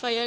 FIR